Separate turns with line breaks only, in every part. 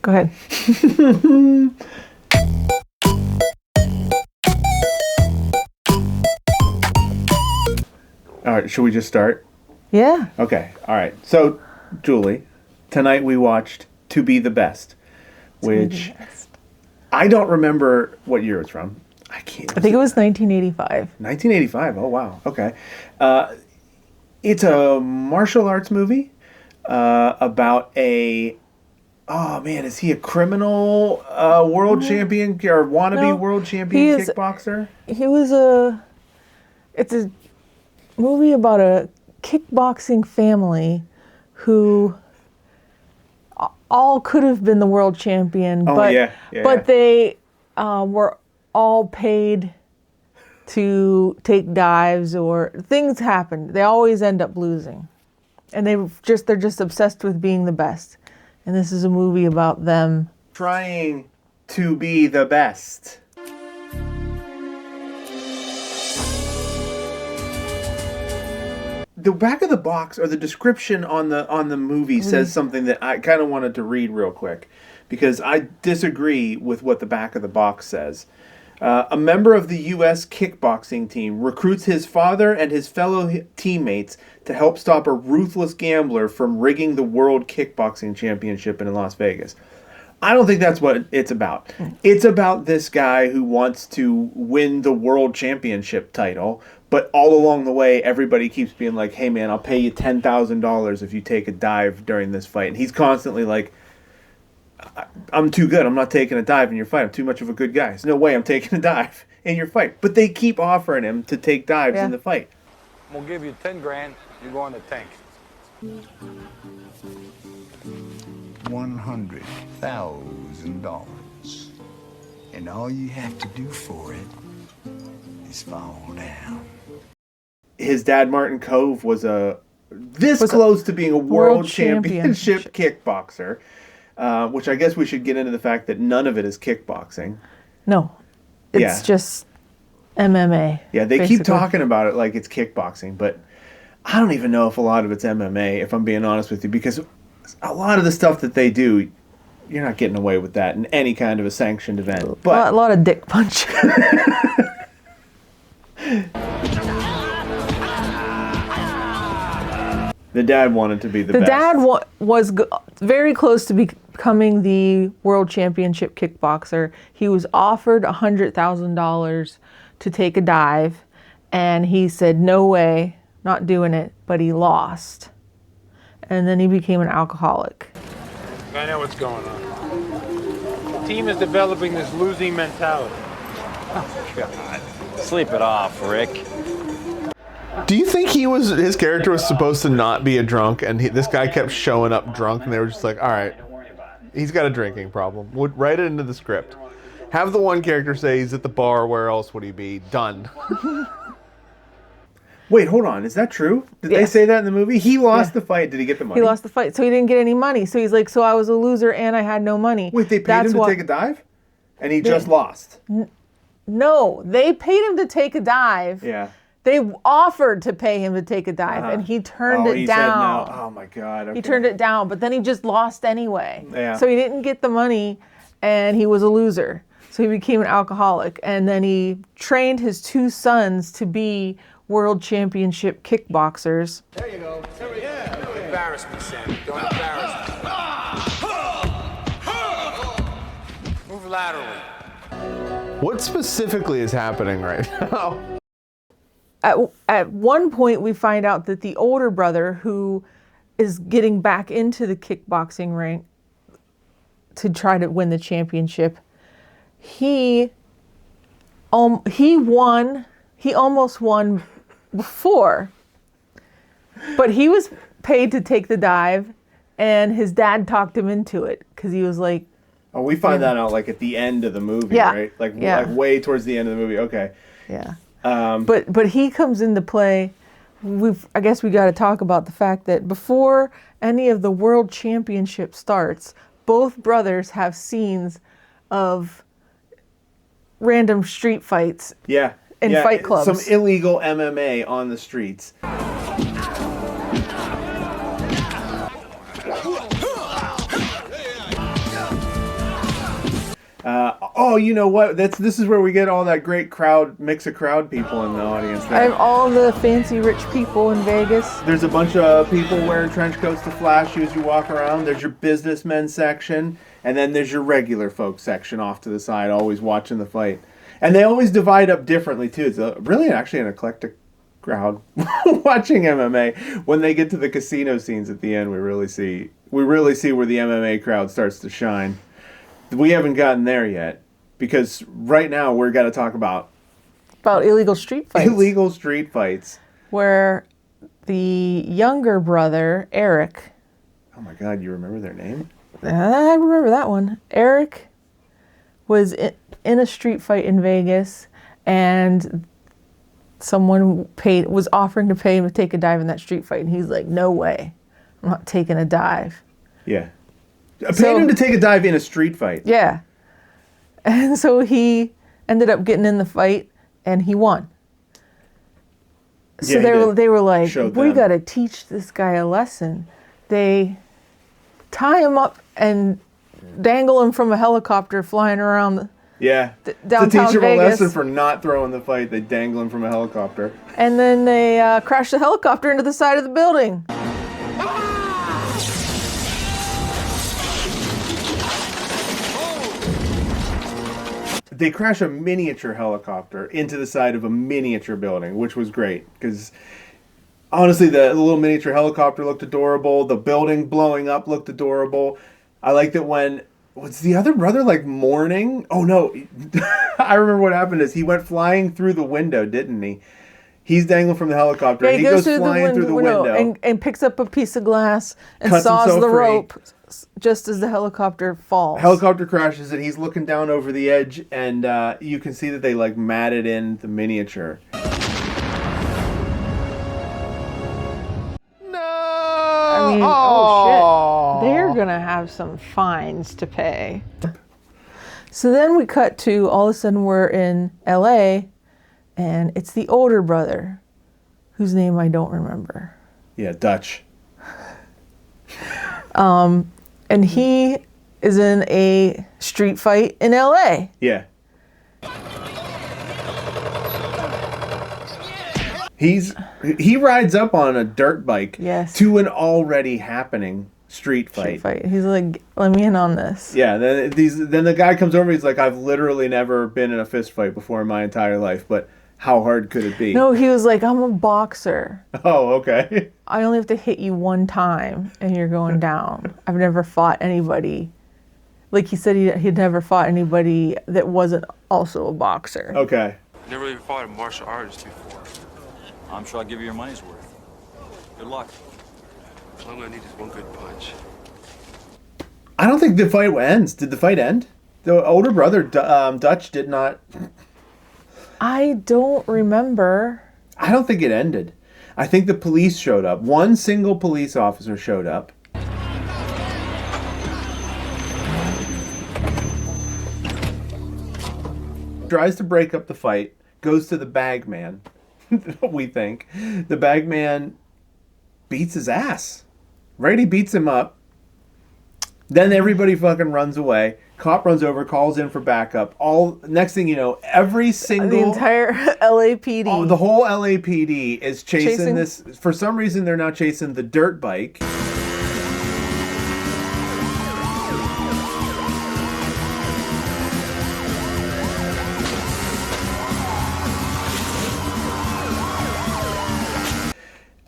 Go ahead.
All right, should we just start?
Yeah.
Okay, all right. So, Julie, tonight we watched To Be the Best, which I don't remember what year it's from.
I think it was 1985.
1985. Oh, wow. Okay. It's a martial arts movie about oh man, is he a criminal world champion or wannabe world champion kickboxer?
It's a movie about a kickboxing family who all could have been the world champion, but they were all paid to take dives, or things happened. They always end up losing, and they're just obsessed with being the best. And this is a movie about them
trying to be the best. The back of the box, or the description on the movie, says something that I kind of wanted to read real quick, because I disagree with what the back of the box says. A member of the U.S. kickboxing team recruits his father and his fellow teammates to help stop a ruthless gambler from rigging the World Kickboxing Championship in Las Vegas. I don't think that's what it's about. It's about this guy who wants to win the World Championship title, but all along the way, everybody keeps being like, hey man, I'll pay you $10,000 if you take a dive during this fight. And he's constantly like, I'm too good. I'm not taking a dive in your fight. I'm too much of a good guy. There's no way I'm taking a dive in your fight. But they keep offering him to take dives in the fight.
We'll give you 10 grand. You go in the tank.
$100,000. And all you have to do for it is fall down.
His dad, Martin Cove, was close to being a world championship kickboxer, which I guess we should get into the fact that none of it is kickboxing.
No, it's just MMA.
Yeah, they keep talking about it like it's kickboxing, but I don't even know if a lot of it's MMA, if I'm being honest with you, because a lot of the stuff that they do, you're not getting away with that in any kind of a sanctioned event. But
a lot of dick punch.
The dad wanted to be the best.
The dad was very close to becoming the world championship kickboxer. He was offered $100,000 to take a dive, and he said, no way, not doing it, but he lost. And then he became an alcoholic.
I know what's going on. The team is developing this losing mentality.
Oh, God. Sleep it off, Rick.
Do you think his character was supposed to not be a drunk, and this guy kept showing up drunk, and they were just like, all right, he's got a drinking problem. Write it into the script. Have the one character say he's at the bar, where else would he be? Done. Wait, hold on. Is that true? Did they say that in the movie? He lost the fight. Did he get the money?
He lost the fight, so he didn't get any money. So he's like, so I was a loser and I had no money.
Wait, they paid him to take a dive? And he just lost?
No, they paid him to take a dive.
Yeah.
They offered to pay him to take a dive, and he turned it down.
Said no. Oh, my God. Okay.
He turned it down, but then he just lost anyway.
Yeah.
So he didn't get the money, and he was a loser. So he became an alcoholic, and then he trained his two sons to be world championship kickboxers.
There you go. There we go. Don't embarrass me, Sammy. Don't embarrass me. Move laterally.
What specifically is happening right now?
At one point, we find out that the older brother, who is getting back into the kickboxing ring to try to win the championship, he won. He almost won before, but he was paid to take the dive, and his dad talked him into it because he was like,
"Oh, we find that out like at the end of the movie, right? Like way towards the end of the movie." Okay.
Yeah. But he comes into play. I guess we got to talk about the fact that before any of the world championship starts, both brothers have scenes of random street fights.
Yeah.
In fight clubs.
Some illegal MMA on the streets. Oh, you know what? This is where we get all that great mix of crowd people in the audience.
I have all the fancy rich people in Vegas.
There's a bunch of people wearing trench coats to flash you as you walk around. There's your businessmen section, and then there's your regular folks section off to the side, always watching the fight. And they always divide up differently too. It's really actually an eclectic crowd watching MMA. When they get to the casino scenes at the end, we really see where the MMA crowd starts to shine. We haven't gotten there yet because right now we're going to talk about
illegal street fights.
Illegal street fights.
Where the younger brother, Eric.
Oh my God, you remember their name?
I remember that one. Eric was in a street fight in Vegas, and someone was offering to pay him to take a dive in that street fight, and he's like, "No way, I'm not taking a dive."
Yeah. Paid him to take a dive in a street fight.
Yeah. And so he ended up getting in the fight, and he won. So they were like, we got to teach this guy a lesson. They tie him up and dangle him from a helicopter flying around downtown
to teach him
Vegas.
a lesson for not throwing the fight. They dangle him from a helicopter.
And then they crash the helicopter into the side of the building.
They crash a miniature helicopter into the side of a miniature building, which was great because honestly, the little miniature helicopter looked adorable. The building blowing up looked adorable. I liked it when was the other brother like mourning? Oh no, I remember what happened is he went flying through the window, didn't he? He's dangling from the helicopter.
Yeah,
and he goes flying through the window
and picks up a piece of glass and
cuts
saws
himself
the
free.
rope just as the helicopter falls.
Helicopter crashes and he's looking down over the edge, and you can see that they like matted in the miniature.
I mean, oh shit. They're going to have some fines to pay. So then we cut to, all of a sudden we're in LA, and it's the older brother, whose name I don't remember.
Yeah, Dutch.
And he is in a street fight in LA.
Yeah. He rides up on a dirt bike to an already happening street fight.
He's like, let me in on this.
Yeah, then the guy comes over, he's like, I've literally never been in a fist fight before in my entire life, but how hard could it be?
No, he was like, I'm a boxer.
Oh, okay.
I only have to hit you one time and you're going down. I've never fought anybody. Like he said, he'd never fought anybody that wasn't also a boxer.
Okay.
Never even fought a martial artist before.
I'm sure I'll give you your money's worth. Good luck.
All I'm gonna need is one good punch.
I don't think the fight ends. Did the fight end? The older brother, Dutch, did not.
I don't remember.
I don't think it ended. I think the police showed up. One single police officer showed up. Tries to break up the fight, goes to the bag man, we think. The bag man beats his ass. Right? He beats him up. Then everybody fucking runs away. Cop runs over, calls in for backup. Next thing you know, every single...
The entire LAPD.
The whole LAPD is chasing this. For some reason, they're now chasing the dirt bike.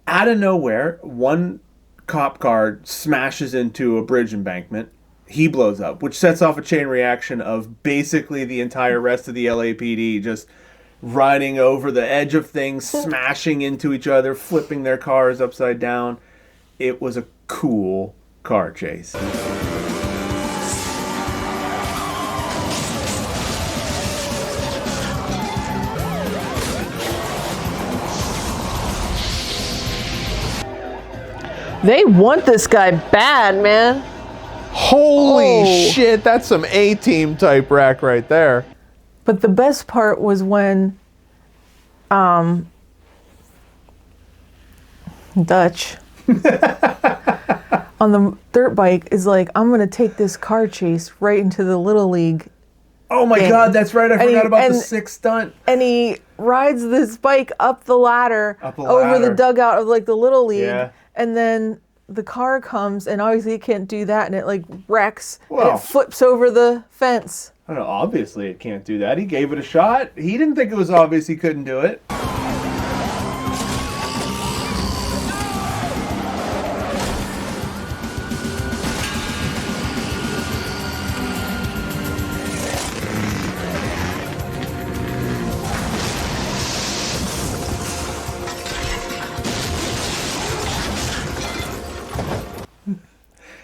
Out of nowhere, one cop car smashes into a bridge embankment. He blows up, which sets off a chain reaction of basically the entire rest of the LAPD just riding over the edge of things, smashing into each other, flipping their cars upside down. It was a cool car chase.
They want this guy bad, man.
Holy shit, that's some A-team type rack right there.
But the best part was when Dutch on the dirt bike is like, I'm going to take this car chase right into the Little League
Oh my
game.
God, that's right. I
And
forgot
he-
about the
and-
sixth stunt.
And he rides this bike up the ladder,
Up a
over the
ladder.
dugout of like the little league,
Yeah.
and then the car comes, and obviously it can't do that, and it like wrecks, and
Well.
it flips over the fence.
I don't know, obviously it can't do that. He gave it a shot. He didn't think it was obvious he couldn't do it.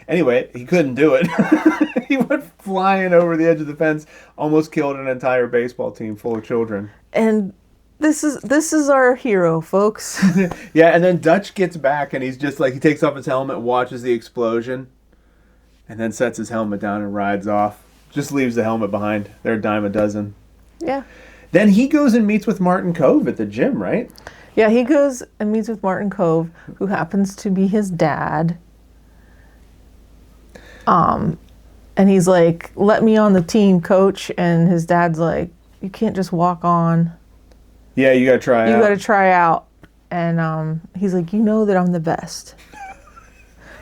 Anyway, he couldn't do it. He went flying over the edge of the fence, almost killed an entire baseball team full of children.
And this is our hero, folks.
Yeah, and then Dutch gets back and he's just like, he takes off his helmet, watches the explosion, and then sets his helmet down and rides off. Just leaves the helmet behind. They're a dime a dozen.
Yeah.
Then he goes and meets with Martin Cove at the gym, right?
Yeah, he goes and meets with Martin Cove, who happens to be his dad. And he's like, let me on the team, coach. And his dad's like, you can't just walk on.
Yeah, you gotta try
You
out.
got to try out. And he's like, you know that I'm the best.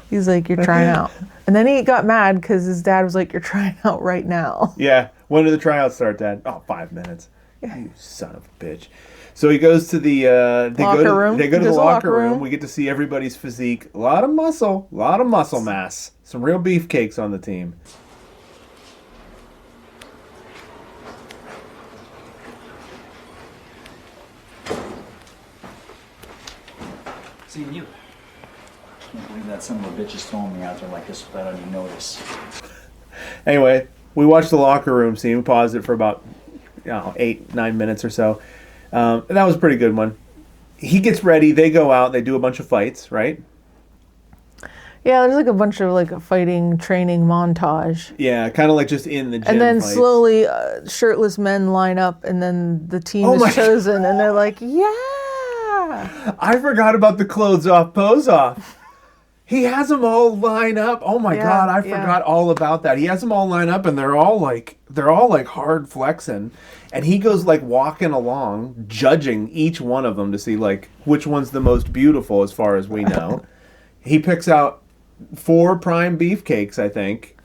He's like, you're trying out. And then he got mad because his dad was like, you're trying out right now.
Yeah. When did the tryouts start, Dad? Oh, 5 minutes. You son of a bitch. So he goes to the
Locker room.
They go to
He
the
goes to
locker
locker
room.
room.
We get to see everybody's physique. A lot of muscle mass. Some real beefcakes on the team.
Seeing you. Can't believe that son of a bitch is throwing me out there like this without any notice.
Anyway, we watched the locker room scene. We paused it for about 8-9 minutes or so. That was a pretty good one. He gets ready. They go out. They do a bunch of fights, right?
Yeah, there's like a bunch of like a fighting training montage.
Yeah, kind of like just in the gym
And then
fights.
slowly shirtless men line up and then the team
Oh my
is chosen and they're like, yeah.
I forgot about the clothes off, pose off. He has them all line up. Oh my
Yeah,
God, I
yeah.
forgot all about that. He has them all line up and they're all like hard flexing. And he goes like walking along, judging each one of them to see like which one's the most beautiful as far as we know. He picks out 4 prime beefcakes, I think.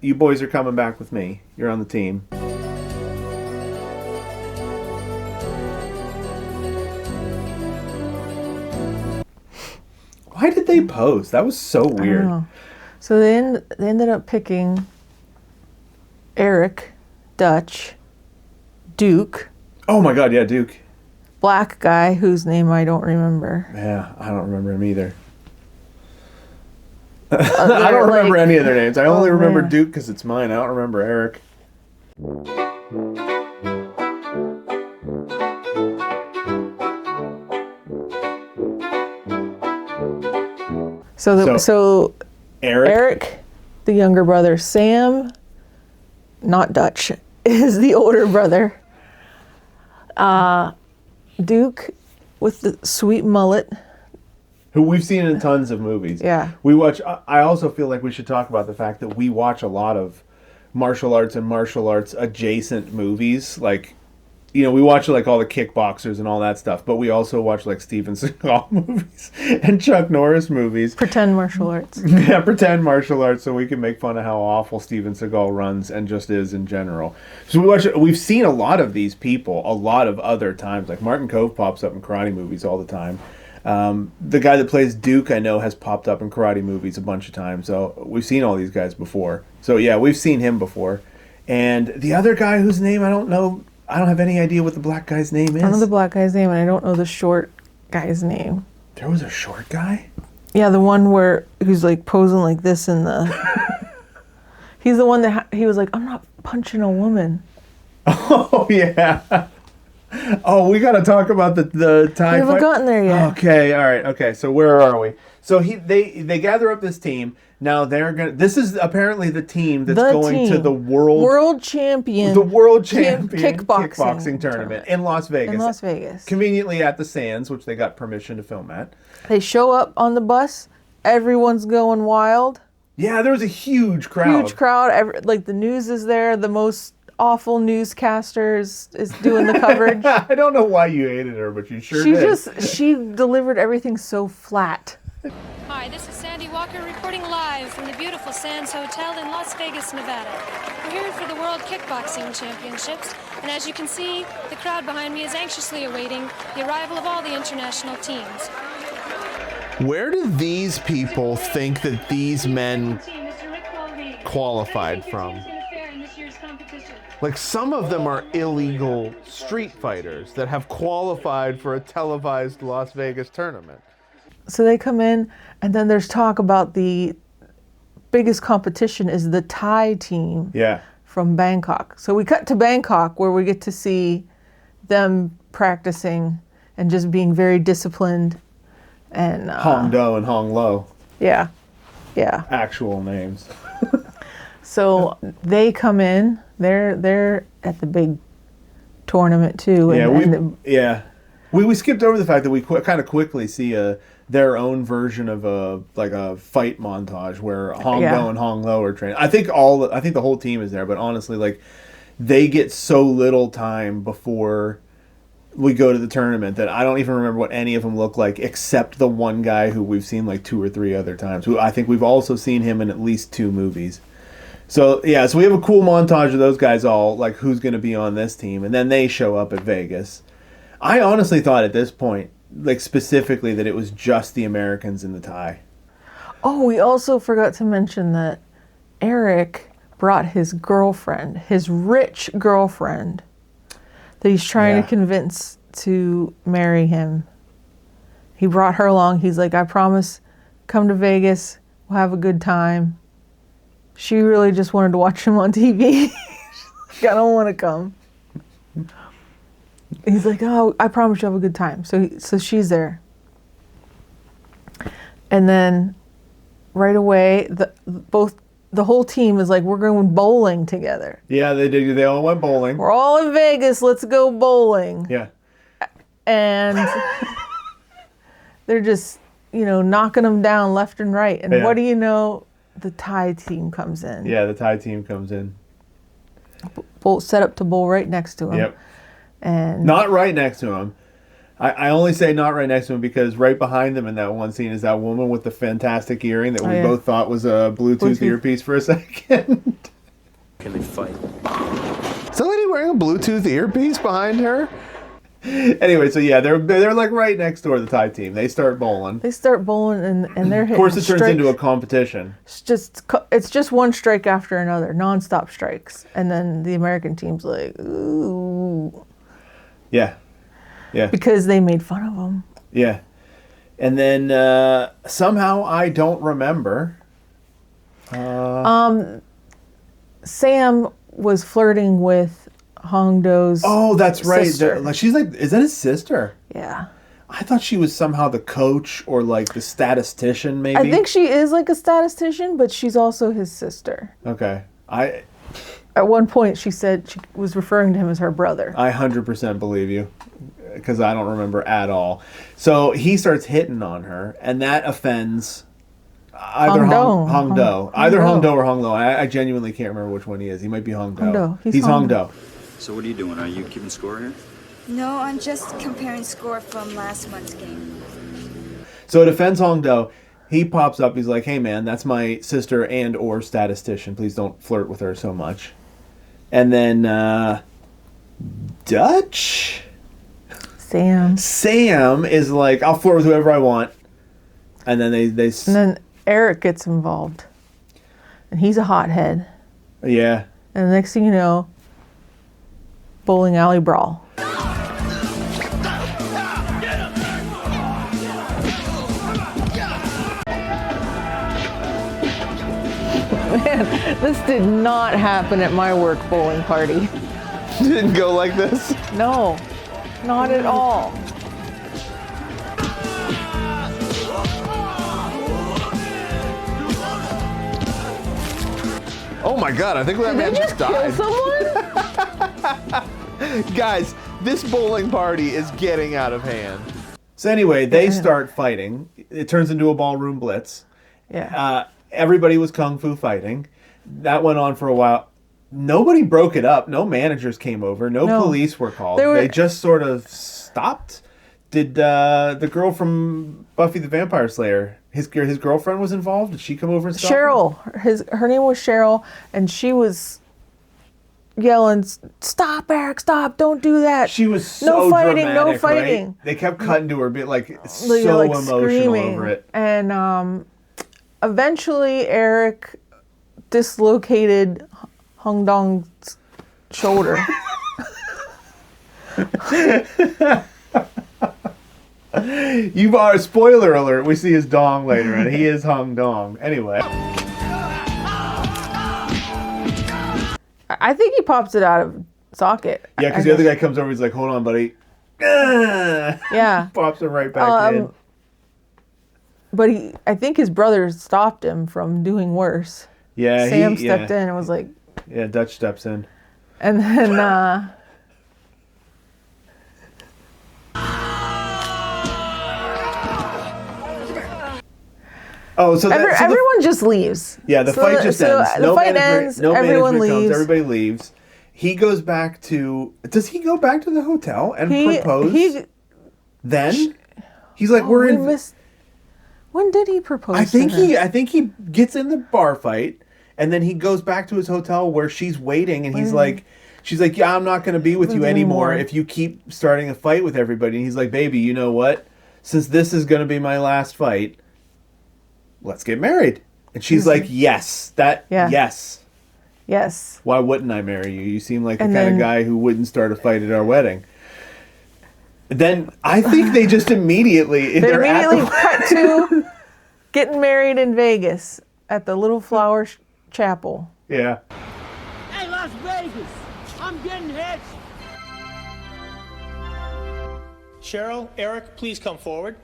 You boys are coming back with me. You're on the team. Why did they pose? That was so
I don't
weird.
know. So they ended up picking Eric, Dutch, Duke,
Oh my God, yeah, Duke.
black guy whose name I don't remember.
Yeah, I don't remember him either.
They're
I don't remember
like-
any of their names. I only
Oh,
remember
man.
Duke because it's mine. I don't remember Eric.
So
Eric.
Eric, the younger brother, Sam, not Dutch, is the older brother. Duke with the sweet mullet.
Who we've seen in tons of movies.
Yeah.
We watch. I also feel like we should talk about the fact that we watch a lot of martial arts and martial arts adjacent movies. Like, you know, we watch like all the kickboxers and all that stuff, but we also watch like Steven Seagal movies and Chuck Norris movies.
Pretend martial arts.
Yeah, pretend martial arts so we can make fun of how awful Steven Seagal runs and just is in general. So we've seen a lot of these people a lot of other times. Like Martin Cove pops up in karate movies all the time. The guy that plays Duke, I know, has popped up in karate movies a bunch of times. So we've seen all these guys before. So yeah, we've seen him before. And the other guy whose name I don't know, I don't have any idea what the black guy's name is.
I know the black guy's name and I don't know the short guy's name.
There was a short guy?
Yeah, the one who's like posing like this in the... He's the one that he was like, I'm not punching a woman.
Oh, yeah. Oh, we got to talk about the time.
We haven't gotten there yet.
Okay, all right. Okay, so where are we? So they gather up this team. Now they're gonna. This is apparently the team that's going to the
world champion
kickboxing tournament in Las Vegas.
In Las Vegas.
Conveniently at the Sands, which they got permission to film at.
They show up on the bus. Everyone's going wild.
Yeah, there was a huge crowd.
Huge crowd. Like the news is there. The most awful newscaster is doing the coverage.
I don't know why you hated her, but you sure did.
She delivered everything so flat.
Hi, this is Sandy Walker reporting live from the beautiful Sands Hotel in Las Vegas, Nevada. We're here for the World Kickboxing Championships, and as you can see, the crowd behind me is anxiously awaiting the arrival of all the international teams.
Where do these people think that these men qualified from? Like, some of them are illegal street fighters that have qualified for a televised Las Vegas tournament.
So they come in, and then there's talk about the biggest competition is the Thai team from Bangkok. So we cut to Bangkok, where we get to see them practicing and just being very disciplined. And
Hong Do and Hong Lo.
Yeah.
Actual names.
So they come in. They're at the big tournament too.
We skipped over the fact that we kind of quickly see their own version of a fight montage where Hong Do and Hong Lo are training. I think the whole team is there, but honestly, like, they get so little time before we go to the tournament that I don't even remember what any of them look like, except the one guy who we've seen like 2 or 3 other times. Who I think we've also seen him in at least 2 movies. So we have a cool montage of those guys all like who's going to be on this team, and then they show up at Vegas. I honestly thought at this point, like specifically, that it was just the Americans in the Thai.
Oh, we also forgot to mention that Eric brought his girlfriend, his rich girlfriend, that he's trying to convince to marry him. He brought her along. He's like, I promise, come to Vegas, we'll have a good time. She really just wanted to watch him on TV. I don't want to come. He's like, oh, I promise you'll have a good time. So she's there. And then right away, the whole team is like, we're going bowling together.
Yeah, they did. They all went bowling.
We're all in Vegas. Let's go bowling.
Yeah.
And they're just, knocking them down left and right. And what do you know? The Thai team comes in.
Yeah, the Thai team comes in.
Set up to bowl right next to him.
Yep.
And
not right next to him. I only say not right next to him because right behind them in that one scene is that woman with the fantastic earring that we both thought was a Bluetooth earpiece for a second.
Can they fight?
Is that lady wearing a Bluetooth earpiece behind her?
Anyway, so yeah, they're like right next door to the Thai team. They start bowling.
and they're hitting.
Of course, it turns into a competition.
It's just one strike after another, nonstop strikes, and then the American team's like, ooh.
Yeah.
Because they made fun of them.
Yeah, and then somehow I don't remember.
Sam was flirting with Hong Do's.
Oh, that's right.
sister.
She's like, is that his sister?
Yeah.
I thought she was somehow the coach or like the statistician, maybe.
I think she is like a statistician, but she's also his sister.
Okay.
At one point, she said she was referring to him as her brother.
I 100% believe you, because I don't remember at all. So he starts hitting on her, and that offends either Hong Do. Either Hong Do or Hong Lo. I genuinely can't remember which one he is. He might be Hong Do. He's Hong Do.
So what are you doing? Are you keeping score here?
No, I'm just comparing score from last month's game.
So it offends Hong Do. He pops up. He's like, hey, man, that's my sister and or statistician. Please don't flirt with her so much. And then Dutch? Sam is like, I'll flirt with whoever I want. And then they
And then Eric gets involved. And he's a hothead.
Yeah.
And the next thing you know, bowling alley brawl. Man, this did not happen at my work bowling party.
Didn't go like this?
No, not at all.
Oh my god, I think that man just died.
Someone?
Guys, this bowling party is getting out of hand.
So anyway, they start fighting. It turns into a ballroom blitz.
Yeah.
Everybody was kung fu fighting. That went on for a while. nobody broke it up. No managers came over. No police were called. They just sort of stopped. Did the girl from Buffy the Vampire Slayer, his girlfriend was involved? Did she come over and stop
Cheryl. Her name was Cheryl, and she was yelling, "Stop, Eric! Stop! Don't do that!"
She was so
no fighting,
dramatic,
no fighting.
Right? They kept cutting to her, being so emotional
screaming.
over it.
And eventually, Eric dislocated Hung Dong's shoulder.
You are spoiler alert. We see his dong later, and he is Hung Dong. Anyway,
I think he pops it out of socket.
Yeah, because the other guy comes over. He's like, "Hold on, buddy."
Yeah,
pops him right back in.
But I think his brother stopped him from doing worse.
Yeah,
Sam stepped in and was like,
"Yeah, Dutch steps in."
And then
so
everyone just leaves.
Yeah, the fight just ends.
The fight ends.
No
everyone
management
leaves.
comes. Everybody leaves. He goes back to. Does he go back to the hotel and propose? Then he's like, "We're in."
When did he propose?
I think he gets in the bar fight, and then he goes back to his hotel where she's waiting, and he's like, she's like, "Yeah, I'm not going to be with you anymore if you keep starting a fight with everybody." And he's like, "Baby, you know what? Since this is going to be my last fight, let's get married." And she's like, "Yes, yes."
Yes.
Why wouldn't I marry you? You seem like the kind of guy who wouldn't start a fight at our wedding. Then I think they just immediately
cut to getting married in Vegas at the Little Flower Chapel.
Yeah.
Hey, Las Vegas, I'm getting hitched. Cheryl, Eric, please come forward.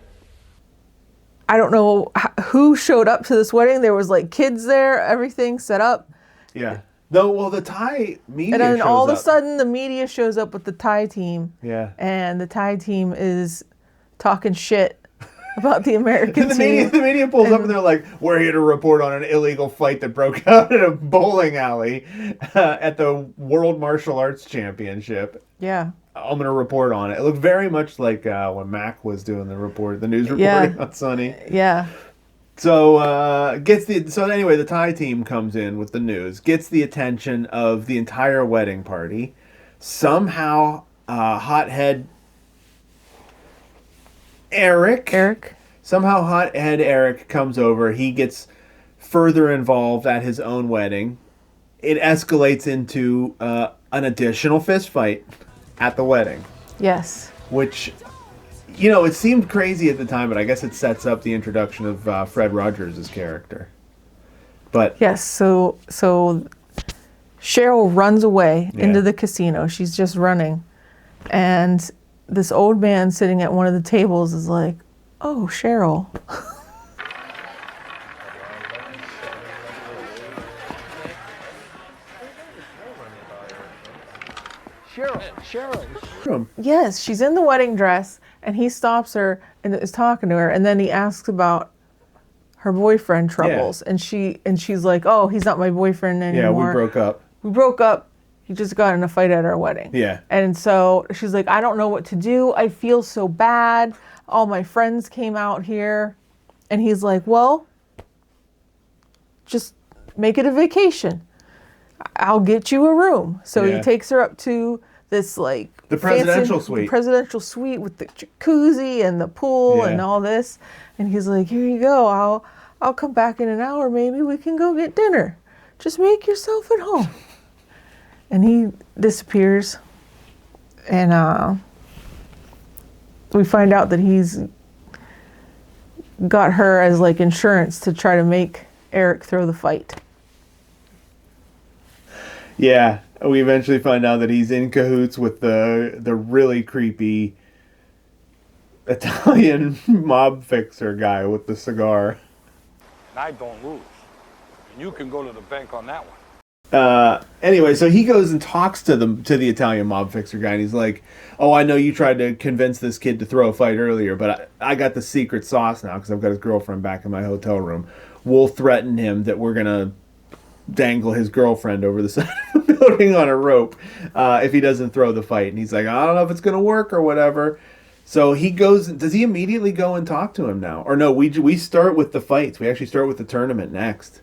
I don't know who showed up to this wedding. There was like kids there, everything set up.
Yeah. The Thai media
and then
shows
all
up.
of a sudden the media shows up with the Thai team.
Yeah.
And the Thai team is talking shit about the American team.
The media pulls up and they're like, "We're here to report on an illegal fight that broke out at a bowling alley at the World Martial Arts Championship."
Yeah.
I'm going to report on it. It looked very much like when Mac was doing the news reporting on Sunny.
Yeah.
So anyway, the Thai team comes in with the news, gets the attention of the entire wedding party. Somehow, hothead Eric. Somehow, hothead Eric comes over. He gets further involved at his own wedding. It escalates into an additional fist fight at the wedding.
Yes.
Which, it seemed crazy at the time, but I guess it sets up the introduction of Fred Rogers' character. But
yes, so Cheryl runs away into the casino. She's just running. And this old man sitting at one of the tables is like, "Oh, Cheryl."
Cheryl.
Yes, she's in the wedding dress, and he stops her and is talking to her, and then he asks about her boyfriend troubles, and she's like, "Oh, he's not my boyfriend anymore.
Yeah, we broke up.
We broke up. He just got in a fight at our wedding."
Yeah.
And so she's like, "I don't know what to do. I feel so bad. All my friends came out here." And he's like, "Well, just make it a vacation. I'll get you a room." So he takes her up to this the
presidential suite.
The presidential suite with the jacuzzi and the pool and all this. And he's like, "Here you go. I'll come back in an hour. Maybe we can go get dinner. Just make yourself at home." And he disappears. And we find out that he's got her as insurance to try to make Eric throw the fight.
Yeah, we eventually find out that he's in cahoots with the really creepy Italian mob fixer guy with the cigar.
I don't lose. You can go to the bank on that one.
Anyway, so he goes and talks to the Italian mob fixer guy, and he's like, "Oh, I know you tried to convince this kid to throw a fight earlier, but I got the secret sauce now because I've got his girlfriend back in my hotel room. We'll threaten him that we're gonna dangle his girlfriend over the side of the building on a rope if he doesn't throw the fight. And he's like, I don't know if it's going to work or whatever. So he goes, does he immediately go and talk to him now? Or no, we start with the fights. We actually start with the tournament next.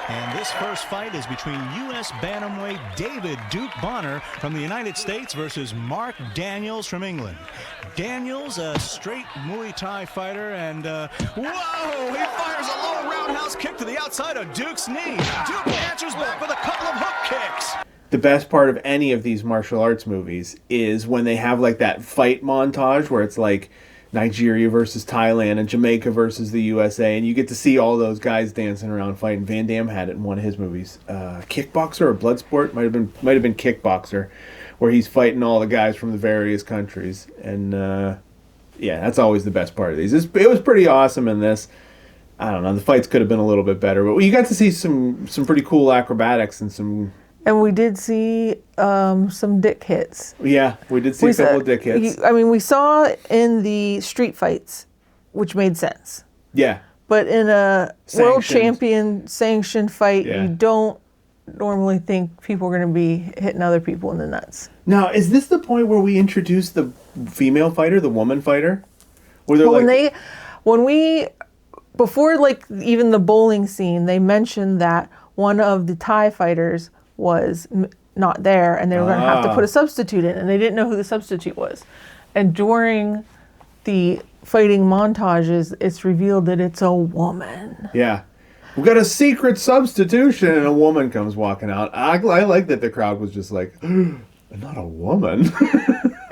And this first fight is between U.S. bantamweight David Duke Bonner from the United States versus Mark Daniels from England. Daniels, a straight Muay Thai fighter, and whoa! He fires a low roundhouse kick to the outside of Duke's knee. Duke answers back with a couple of hook kicks.
The best part of any of these martial arts movies is when they have like that fight montage where it's like Nigeria versus Thailand and Jamaica versus the USA, and you get to see all those guys dancing around fighting. Van Damme had it in one of his movies, Kickboxer or Bloodsport, might have been Kickboxer, where he's fighting all the guys from the various countries. And yeah, that's always the best part of these. It was pretty awesome in this. I don't know, the fights could have been a little bit better, but you got to see some pretty cool acrobatics and some.
And we did see some dick hits.
Yeah, we did see a couple of dick hits.
We saw in the street fights, which made sense.
Yeah.
But in a world
Sanctioned.
champion sanctioned fight,
Yeah.
you don't normally think people are going to be hitting other people in the nuts.
Now, is this the point where we introduce the female fighter, the woman fighter? Where they're
before like even the bowling scene, they mentioned that one of the Thai fighters was not there, and they were going to have to put a substitute in, and they didn't know who the substitute was. And during the fighting montages, it's revealed that it's a woman.
Yeah. We've got a secret substitution, and a woman comes walking out. I like that the crowd was just like, not a woman.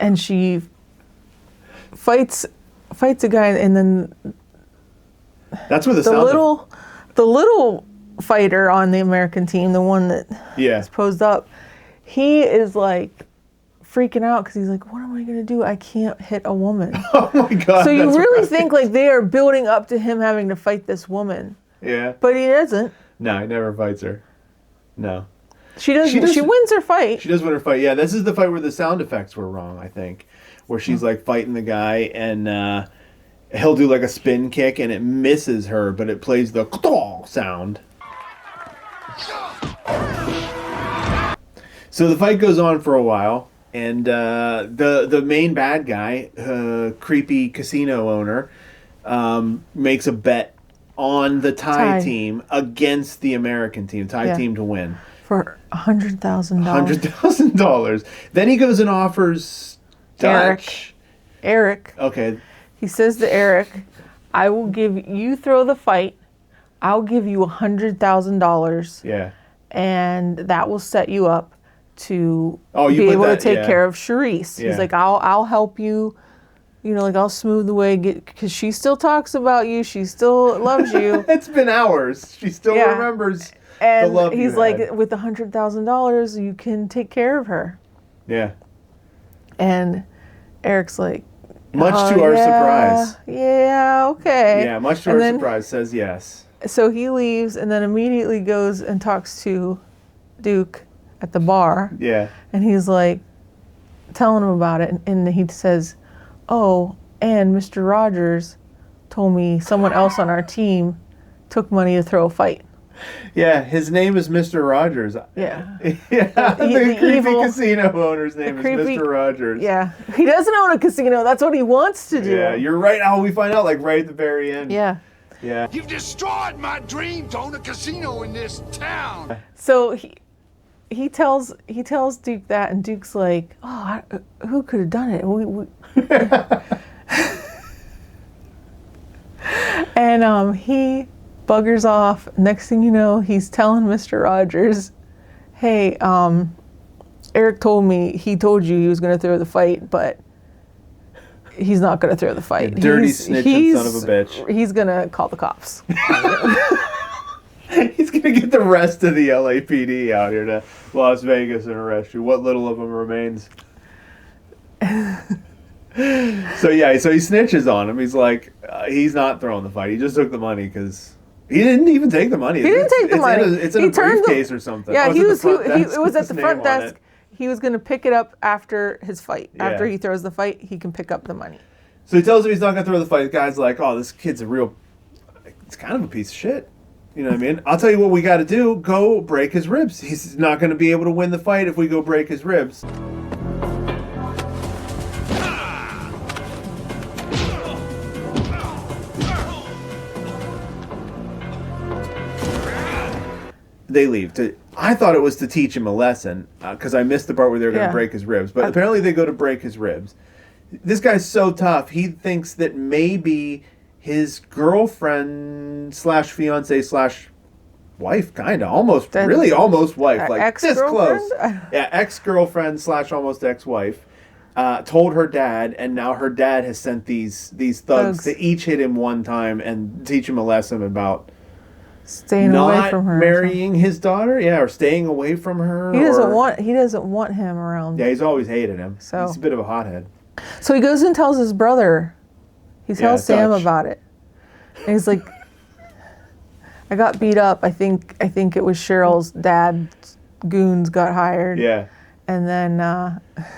And she fights a guy, and then
that's where the
little fighter on the American team, the one that is posed up, he is like freaking out because he's like, what am I going to do? I can't hit a woman.
Oh my God.
So you really think like they are building up to him having to fight this woman.
Yeah.
But he doesn't.
No, he never fights her. No.
She wins her fight.
She does win her fight. Yeah, this is the fight where the sound effects were wrong, I think. Where she's like fighting the guy, and he'll do like a spin kick and it misses her, but it plays the sound. So the fight goes on for a while, and the main bad guy, creepy casino owner, makes a bet on the Thai team against the American team, team to win.
For $100,000.
$100,000. Then he goes and offers
Eric.
Okay.
He says to Eric, I will give you throw the fight. I'll give you $100,000.
Yeah.
And that will set you up to
be
able to take care of Charisse.
Yeah.
He's like, I'll help you. You know, like I'll smooth the way, because she still talks about you. She still loves you.
It's been hours. She still remembers the love
he's
you
like,
had.
with $100,000, you can take care of her.
Yeah.
And Eric's like,
much to our surprise.
Yeah, okay.
Yeah, much to our surprise, says yes.
So he leaves and then immediately goes and talks to Duke at the bar.
Yeah.
And he's like, telling him about it. And he says, oh, and Mr. Rogers told me someone else on our team took money to throw a fight.
Yeah, his name is Mr. Rogers.
Yeah.
Yeah, the creepy casino owner's name is Mr. Rogers.
Yeah. He doesn't own a casino. That's what he wants to do.
Yeah, you're right. How we find out, like right at the very end.
Yeah.
Yeah.
You've destroyed my dream to own a casino in this town.
So he tells Duke that, and Duke's like, oh, who could have done it? And he buggers off. Next thing you know, he's telling Mr. Rogers, hey, Eric told me he told you he was going to throw the fight, but he's not going to throw the fight.
Dirty snitching son of a bitch.
He's going to call the cops.
He's going to get the rest of the LAPD out here to Las Vegas and arrest you. What little of him remains. So he snitches on him. He's like, he's not throwing the fight. He just took the money because he didn't even take the money.
He didn't take the money.
It's in a briefcase or something.
Yeah,
it
was at the front desk. He was going to pick it up after his fight.
Yeah.
After he throws the fight, he can pick up the money.
So he tells him he's not going to throw the fight. The guy's like, oh, this kid's it's kind of a piece of shit. You know what I mean? I'll tell you what we got to do. Go break his ribs. He's not going to be able to win the fight if we go break his ribs. They leave. I thought it was to teach him a lesson because I missed the part where they were going to break his ribs. But apparently they go to break his ribs. This guy's so tough. He thinks that maybe his girlfriend slash fiance slash wife, kind of, almost, really almost wife, like this close. Yeah, ex-girlfriend slash almost ex-wife. Told her dad, and now her dad has sent these thugs to each hit him one time and teach him a lesson about
staying away from her,
marrying his daughter, or staying away from her.
He doesn't want him around.
Yeah, he's always hated him. So he's a bit of a hothead.
So he goes and tells his brother. He tells Sam about it, and he's like, "I got beat up. I think it was Cheryl's dad's goons got hired." Yeah. And then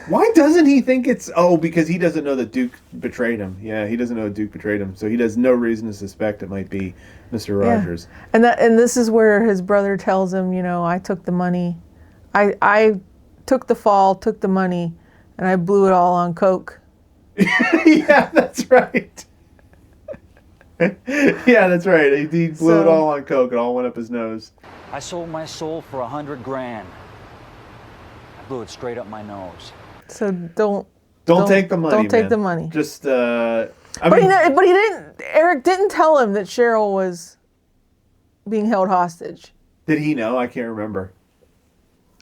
why doesn't he think it's because he doesn't know that Duke betrayed him. Yeah, he doesn't know Duke betrayed him, so he has no reason to suspect it might be Mr. Rogers.
And this is where his brother tells him, I took the money. I took the fall, took the money, and I blew it all on coke.
Yeah, that's right. Yeah, that's right. He blew it all on coke. It all went up his nose.
I sold my soul for $100,000. Blew it straight up my nose.
So don't
take the money.
Don't take the money.
Just
but he didn't. Eric didn't tell him that Cheryl was being held hostage.
Did he know? I can't remember.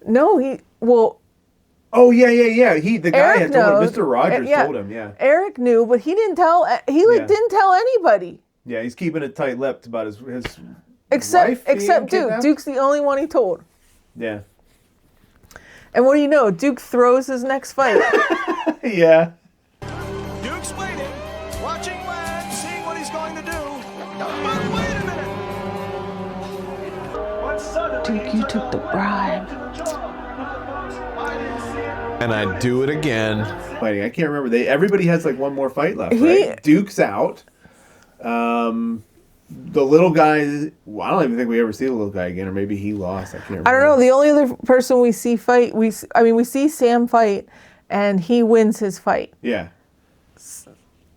No,
Oh yeah. The guy
Eric
had told him.
knows.
Mr. Rogers told him. Yeah.
Eric knew, but he didn't tell. Didn't tell anybody.
Yeah, he's keeping it tight-lipped about his
except Duke's the only one he told.
Yeah.
And what do you know? Duke throws his next fight.
Yeah.
Duke's waiting, watching Lad, seeing what he's going to do. But wait a minute!
Duke, you took the bribe.
And I'd do it again.
Fighting. I can't remember. Everybody has like one more fight left, right? Duke's out. The little guy, well, I don't even think we ever see the little guy again, or maybe he lost. I can't remember.
I don't know. The only other person we see fight, we see Sam fight, and he wins his fight.
Yeah.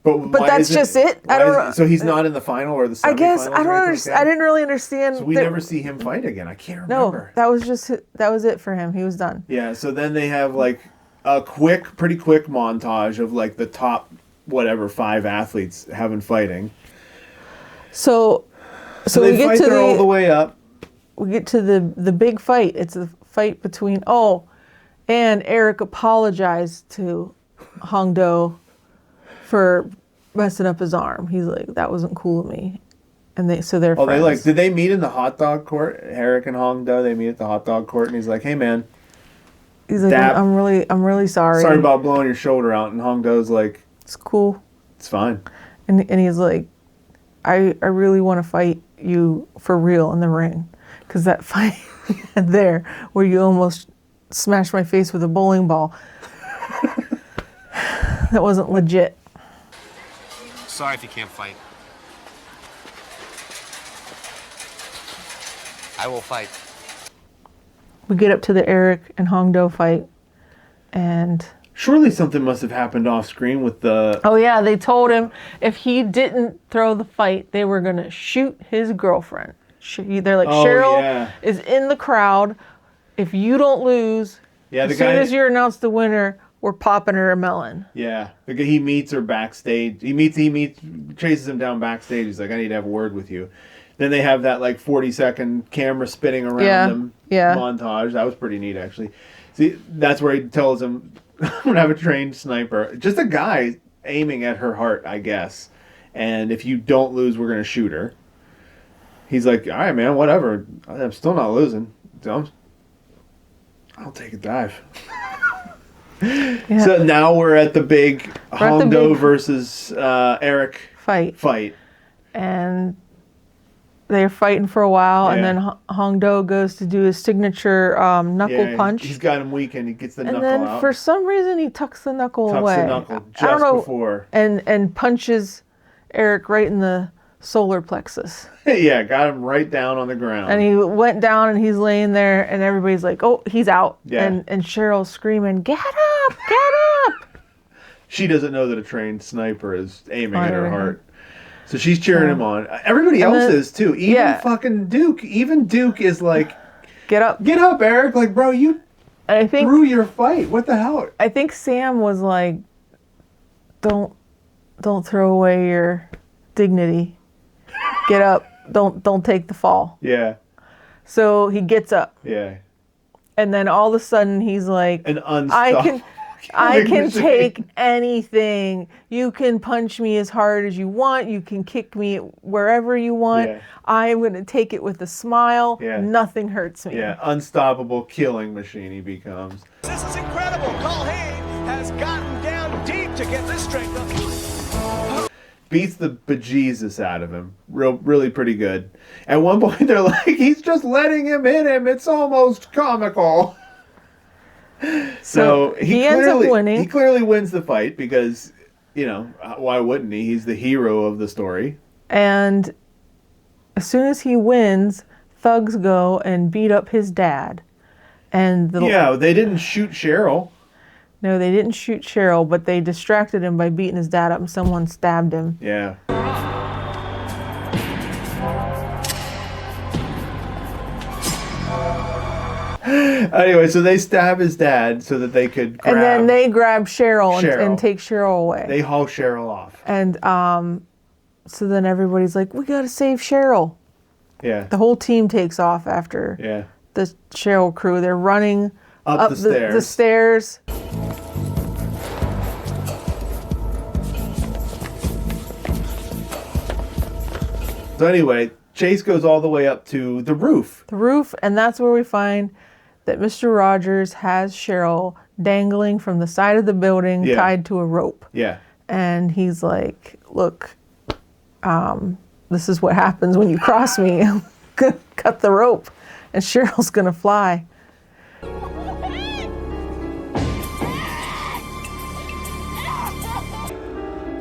But that's just it. I don't know.
So he's not in the final or the semifinals?
I guess I don't understand. I didn't really understand.
So we never see him fight again. I can't remember.
No, that was it for him. He was done.
Yeah. So then they have like a pretty quick montage of like the top 5 athletes fighting. So we get to all the way up.
We get to the big fight. It's the fight between and Eric apologized to Hongdo for messing up his arm. He's like, that wasn't cool of me. And they're friends.
Did they meet in the hot dog court? Eric and Hongdo, they meet at the hot dog court, and he's like, hey man.
He's like, I'm really sorry.
Sorry about blowing your shoulder out. And Hongdo's like,
it's cool.
It's fine.
And he's like, I really want to fight you for real in the ring. Because that fight there, where you almost smashed my face with a bowling ball, that wasn't legit.
Sorry if you can't fight. I will fight.
We get up to the Eric and Hongdo fight, and
surely something must have happened off screen with the...
Oh yeah, they told him if he didn't throw the fight, they were going to shoot his girlfriend. They're like, Cheryl is in the crowd. If you don't lose, as soon as you're announced the winner, we're popping her a melon.
Yeah. He meets her backstage. He chases him down backstage. He's like, I need to have a word with you. Then they have that like 40-second camera spinning around them montage. That was pretty neat, actually. See, that's where he tells him, I'm going to have a trained sniper. Just a guy aiming at her heart, I guess. And if you don't lose, we're going to shoot her. He's like, all right, man, whatever. I'm still not losing. I'll take a dive. So now we're at the big Hongdo versus Eric fight.
And they're fighting for a while, and then Hongdo goes to do his signature knuckle punch.
He's got him weakened. He gets the knuckle
out. And then for some reason he tucks the knuckle away.
The knuckle just before.
And punches Eric right in the solar plexus.
Yeah, got him right down on the ground.
And he went down and he's laying there and everybody's like, oh, he's out.
Yeah.
And Cheryl's screaming, get up, get up.
She doesn't know that a trained sniper is aiming at her heart. So she's cheering him on. Everybody else is too. Even fucking Duke. Even Duke is like,
get up.
Get up, Eric. Like, bro, you threw your fight. What the hell?
I think Sam was like, don't throw away your dignity. Get up. Don't take the fall.
Yeah.
So he gets up.
Yeah.
And then all of a sudden he's like,
an unstoppable.
I can take anything. You can punch me as hard as you want. You can kick me wherever you want.
Yeah.
I'm going to take it with a smile.
Yeah.
Nothing hurts me.
Yeah, unstoppable killing machine he becomes.
This is incredible. Cole Hain has gotten down deep to get this strength up.
Beats the bejesus out of him. Really pretty good. At one point they're like, he's just letting him hit him. It's almost comical. So he
ends up winning.
He clearly wins the fight because, you know, why wouldn't he? He's the hero of the story.
And as soon as he wins, thugs go and beat up his dad. And
they didn't shoot Cheryl.
No, they didn't shoot Cheryl, but they distracted him by beating his dad up and someone stabbed him.
Yeah. Anyway, so they stab his dad so that they could grab...
And then they grab Cheryl. And take Cheryl away.
They haul Cheryl off.
And so then everybody's like, we got to save Cheryl.
Yeah.
The whole team takes off after the Cheryl crew. They're running up the stairs.
So anyway, Chase goes all the way up to the roof.
The roof, and that's where we find that Mr. Rogers has Cheryl dangling from the side of the building, tied to a rope.
Yeah.
And he's like, look, this is what happens when you cross me. I'm gonna cut the rope, and Cheryl's gonna fly.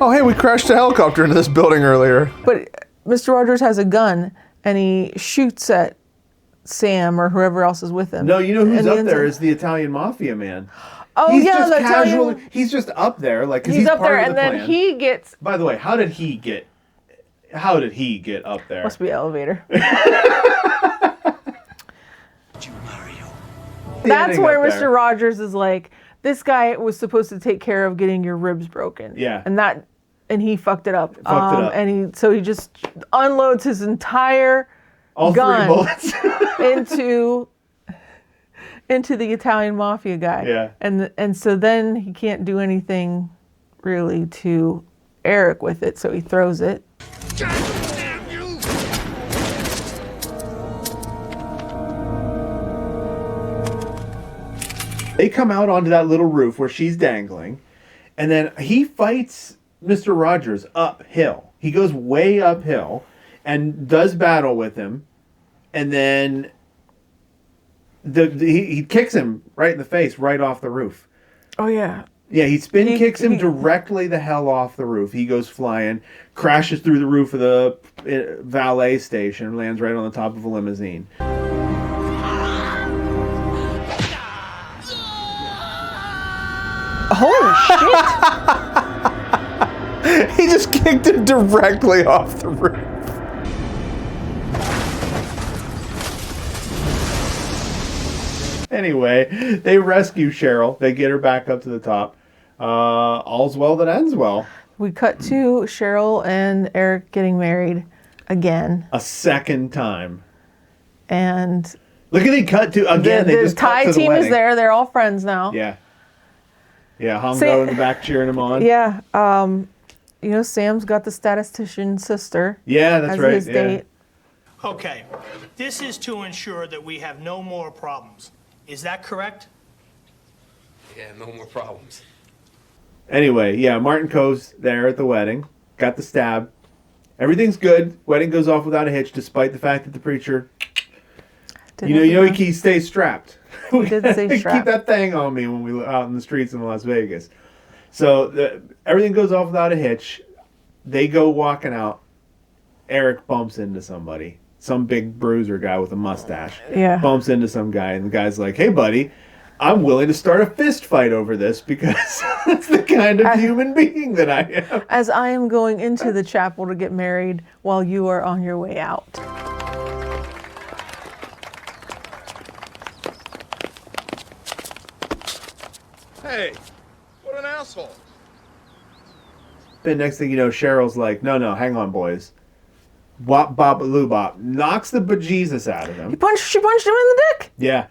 Oh, hey, we crashed a helicopter into this building earlier.
But Mr. Rogers has a gun, and he shoots at Sam or whoever else is with him.
No, you know who's up there is the Italian mafia man.
Oh,
he's
yeah,
just
the
casually.
Italian...
He's just up there, like
he's up
part
there,
of
and
the
then
plan.
he gets.
By the way, how did he get up there?
Must be elevator. That's where Mr. Rogers is like, this guy was supposed to take care of getting your ribs broken.
Yeah.
And he fucked it up. And he just unloads his entire gun
3 bullets
into the Italian mafia guy.
Yeah.
And so then he can't do anything really to Eric with it, so he throws it.
They come out onto that little roof where she's dangling, and then he fights Mr. Rogers uphill. He goes way uphill and does battle with him, and then he kicks him right in the face, right off the roof.
Oh, yeah.
Yeah, he kicks him directly the hell off the roof. He goes flying, crashes through the roof of the valet station, lands right on the top of a limousine.
Holy shit!
He just kicked him directly off the roof.
Anyway, they rescue Cheryl. They get her back up to the top. All's well that ends well.
We cut to Cheryl and Eric getting married again.
A second time.
And
look at they cut to again.
The Thai team is there. They're all friends now.
Yeah. Yeah, Hongo in the back cheering him on.
Yeah. You know, Sam's got the statistician sister.
Yeah, that's right.
His date.
Okay, this is to ensure that we have no more problems. Is that correct?
Yeah, no more problems.
Anyway, yeah, Martin Coe's there at the wedding. Got the stab. Everything's good. Wedding goes off without a hitch, despite the fact that the preacher, he stays strapped.
He did stay strapped.
Keep that thing on me when we were out in the streets in Las Vegas. So everything goes off without a hitch. They go walking out. Eric bumps into somebody. Some big bruiser guy with a mustache.
Yeah.
Bumps into some guy, and the guy's like, hey, buddy, I'm willing to start a fist fight over this because that's the kind of human being that I am.
As I am going into the chapel to get married while you are on your way out.
Hey, what an asshole.
Then next thing you know, Cheryl's like, no, hang on, boys. Wop, bop, loo, bop. Knocks the bejesus out of him.
She punched him in the dick.
Yeah.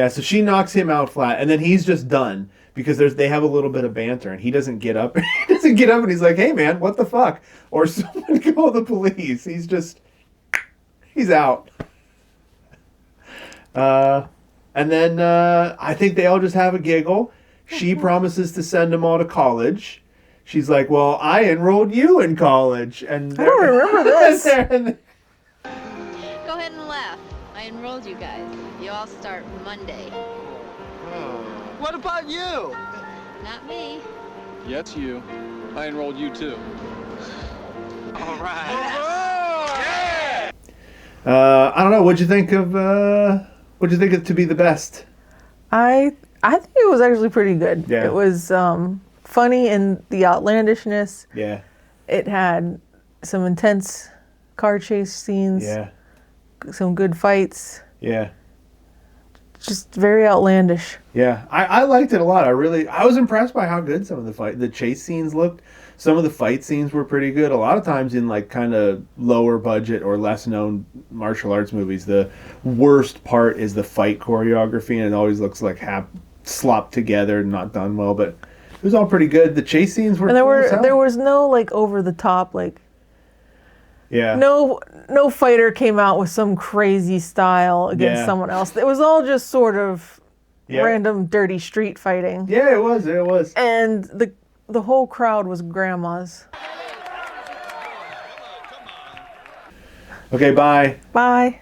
So she knocks him out flat, and then he's just done because they have a little bit of banter, and he doesn't get up. He doesn't get up, and he's like, "Hey, man, what the fuck?" Or someone call the police. He's out. And then I think they all just have a giggle. She promises to send them all to college. She's like, well, I enrolled you in college. And
I don't remember this.
Go ahead and laugh. I enrolled you guys. You all start Monday.
What about you?
Not me.
Yeah, it's you. I enrolled you too.
All right.
I don't know. What'd you think of To Be the Best?
I think it was actually pretty good.
Yeah.
It was funny in the outlandishness.
Yeah.
It had some intense car chase scenes.
Yeah.
Some good fights.
Yeah.
Just very outlandish.
Yeah. I liked it a lot. I was impressed by how good some of the chase scenes looked. Some of the fight scenes were pretty good. A lot of times in like kind of lower budget or less known martial arts movies, the worst part is the fight choreography, and it always looks like slopped together and not done well. But it was all pretty good. The chase scenes were.
And
cool
there was no like over the top like.
Yeah.
No fighter came out with some crazy style against someone else. It was all just sort of random dirty street fighting.
Yeah, it was. It was.
And the whole crowd was grandmas.
Okay, bye.
Bye.